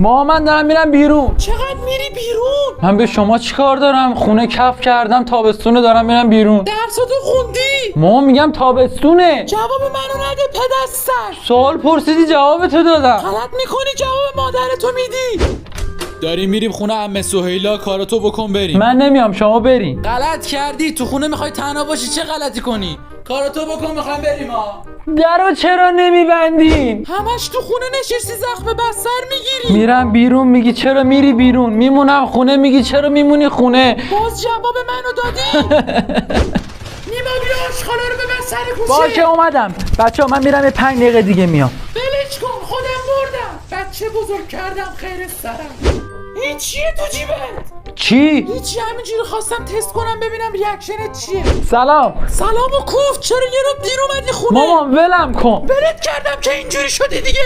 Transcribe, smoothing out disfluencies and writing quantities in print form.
ما من دارم میرم بیرون. چقدر میری بیرون؟ من به شما چیکار دارم؟ خونه کف کردم، تابستونه، دارم میرم بیرون. درساتو خوندی؟ ما میگم تابستونه. جواب منو نده پدستر. سوال پرسیدی جوابتو دادم. غلط میکنی جواب مادرتو میدی. داریم میریم خونه عمه سهیلا، کاراتو بکن بریم. من نمیام، شما برین. غلط کردی، تو خونه میخوای تنها باشی، چه غلطی کنی؟ کاراتو بکن میخوام بریم ها. درو چرا نمیبندین؟ همش تو خونه نشستی زخم بستر میگیری. میرم بیرون میگی چرا میری بیرون، میمونم خونه میگی چرا میمونی خونه. باز جواب منو دادی. نیما بیا آشغالا رو ببر سر کوچه. باشه اومدم. بچه‌ها من میرم 5 دقیقه دیگه میام. ولش کن، خودم بردم. بچه بزرگ کردم خیر سرم. این چیه تو جیبت؟ چی؟ هیچی، همینجوری خواستم تست کنم ببینم ریاکشنت چیه. سلام. سلام و کوف، چرا یه رو دیر اومدی خونه؟ مامان ولم کن. ولت کردم که اینجوری شدی دیگه.